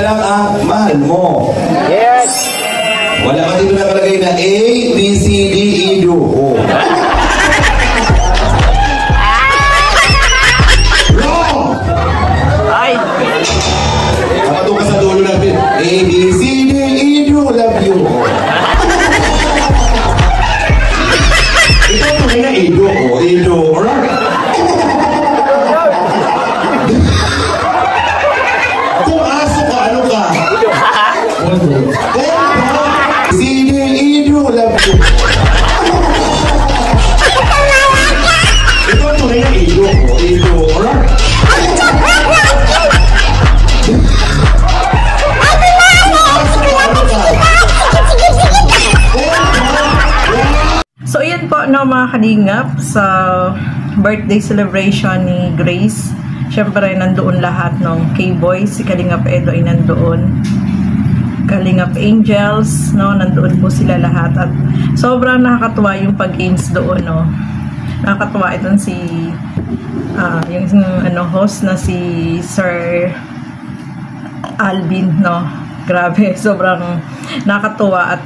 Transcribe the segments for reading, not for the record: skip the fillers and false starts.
lang ang mahal mo. Yes! Wala ka dito nakalagay na A, B, C, D, E, D, O. Wrong! Ay! Kapag ka sa dulo natin, A, B, C, D, E, D, O, love you. Ito tunay na E, D, O, E, D, O, alright? Kung aso ka, ano ka? C, D, E, D, O, love you. Ito tunay na E, D, O, E, D, O, alright? So ayan po no mga kalingap sa birthday celebration ni Grace. Syempre nandoon lahat ng K-Boys, si Kalingap Edo ay nandoon. Kalingap Angels, no, nandoon po sila lahat at sobrang nakakatuwa yung pag-games doon, no. Nakakatuwa itong si yung host na si Sir Alvin, no. Grabe, sobrang nakakatuwa at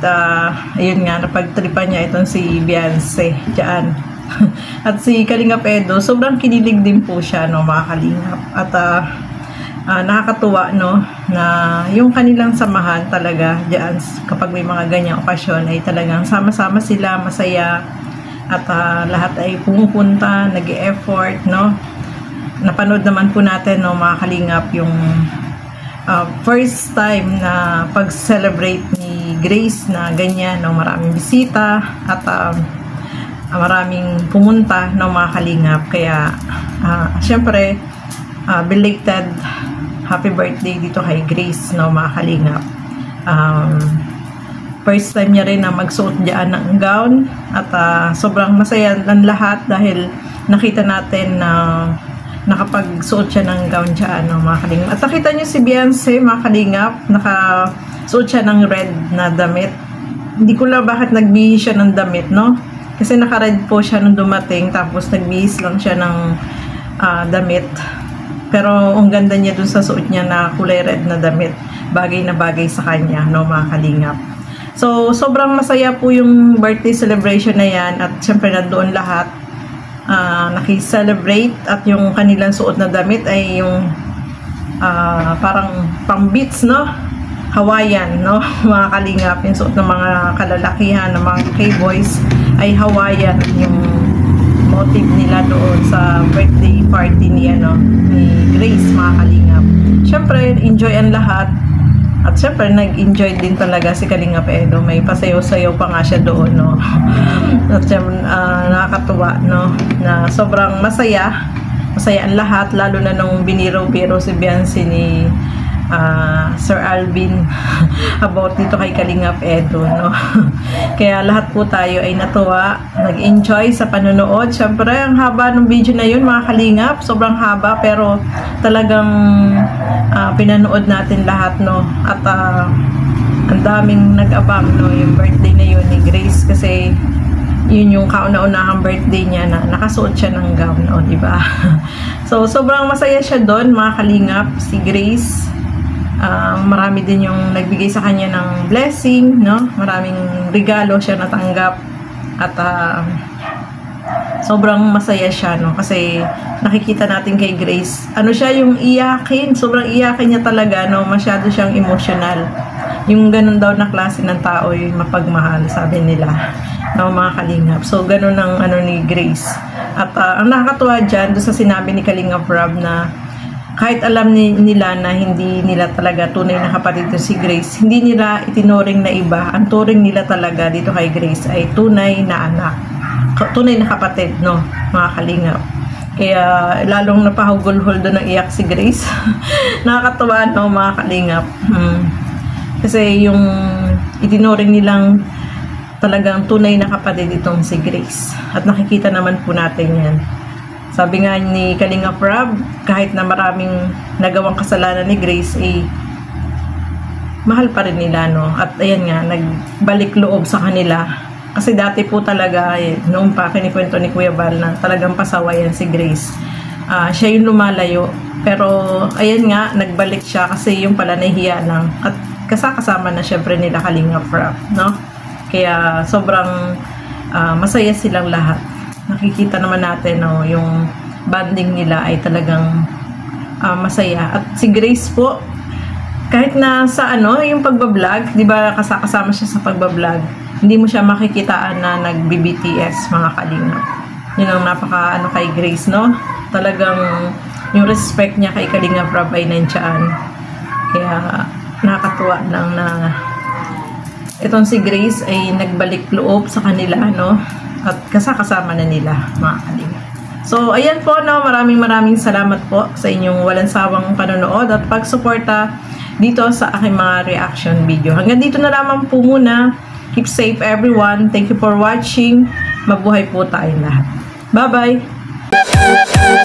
ayun nga, napagtripan niya itong si Beyonce dyan. At si Kalingap Edo, sobrang kinilig din po siya, no, mga kalingap. At nakakatuwa, no, na yung kanilang samahan talaga dyan, kapag may mga ganyang okasyon, ay talagang sama-sama sila, masaya. At lahat ay pumupunta, nag-e-effort, no. Napanood naman po natin, no, mga kalingap, yung first time na pag-celebrate ni Grace na ganyan, no, maraming bisita at maraming pumunta, no, mga kalingap. Kaya syempre belated happy birthday dito kay Grace, no, mga kalingap. First time niya rin na magsuot diyan ng gown at sobrang masaya ng lahat dahil nakita natin na nakapagsuot siya ng gown dyan, no, mga kalingap. At nakita niyo si Beyonce, mga kalingap, nakasuot siya ng red na damit. Hindi ko lang bakit nagbihis siya ng damit, no? Kasi naka-red po siya nung dumating, tapos nagbihis lang siya ng damit. Pero ang ganda niya dun sa suot niya na kulay red na damit. Bagay na bagay sa kanya, no, mga kalingap. So, sobrang masaya po yung birthday celebration na yan at syempre nandoon lahat. Naki-celebrate at yung kanilang suot na damit ay yung parang pang beach, no, Hawaiian, no, mga kalingap. Yung suot ng mga kalalakihan ng mga K-boys ay Hawaiian yung motive nila doon sa birthday party ni Grace, mga kalingap. Syempre enjoy ang lahat at syempre nag-enjoy din talaga si Kalingap Edo. May pasayaw-sayaw pa nga siya doon, no. At nakakatuwa, no, na sobrang masaya ang lahat, lalo na nung biniro-biro si Beyonce ni Sir Alvin about dito kay Kalingap Edo, no. Kaya lahat po tayo ay natuwa, nag-enjoy sa panonood. Syempre ang haba ng video na yun, mga kalingap, sobrang haba, pero talagang pinanood natin lahat, no. At ang daming nag-abang, no, yung birthday na yun ni Grace, kasi yun yung kauna-unahang birthday niya na nakasuot siya ng gown, no, diba? So sobrang masaya siya doon, mga kalingap, si Grace. Marami din yung nagbigay sa kanya ng blessing, no? Maraming regalo siya natanggap at sobrang masaya siya, no? Kasi nakikita natin kay Grace, ano siya, yung iyakin, sobrang iyakin niya talaga, no? Masyado siyang emotional. Yung ganun daw na klase ng tao yung mapagmahal, sabi nila, no, mga kalingap. So ganun ang ni Grace. At ang nakakatuwa dyan, doon sa sinabi ni Kalingap Rob na kahit alam nila na hindi nila talaga tunay na kapatid si Grace, hindi nila itinuring na iba. Ang turing nila talaga dito kay Grace ay tunay na anak, tunay na kapatid, no, mga kalingap. Kaya lalong napahugul-hul doon ng iyak si Grace. Nakakatuwa, no, mga kalingap. Kasi yung itinuring nilang talagang tunay na kapatid itong si Grace. At nakikita naman po natin yan. Sabi nga ni Kalingap Rob, kahit na maraming nagawang kasalanan ni Grace, mahal pa rin nila, no? At ayan nga, nagbalik loob sa kanila. Kasi dati po talaga, noong pa kinikwento ni Kuya Val na talagang pasawayan si Grace. siya yung lumalayo. Pero ayan nga, nagbalik siya kasi yung pala nahihiya lang. At kasama na syempre nila Kalingap Rap, no? Kaya sobrang masaya silang lahat. Nakikita naman natin, no, yung bonding nila ay talagang masaya. At si Grace po, kahit na sa yung pagbablog, di ba kasama siya sa pagbablog, hindi mo siya makikitaan na nag-BBTS, mga Kalingap. Yun ang napaka kay Grace, no? Talagang yung respect niya kay Kalingap Rap ay nandiyan. Kaya nakakatuwa lang na itong si Grace ay nagbalik loob sa kanila, no? At kasama na nila, mga Kalingap. So, ayan po, no? Maraming salamat po sa inyong walang sawang panonood at pagsuporta dito sa aking mga reaction video. Hanggang dito na lamang po muna. Keep safe, everyone. Thank you for watching. Mabuhay po tayong lahat. Bye-bye!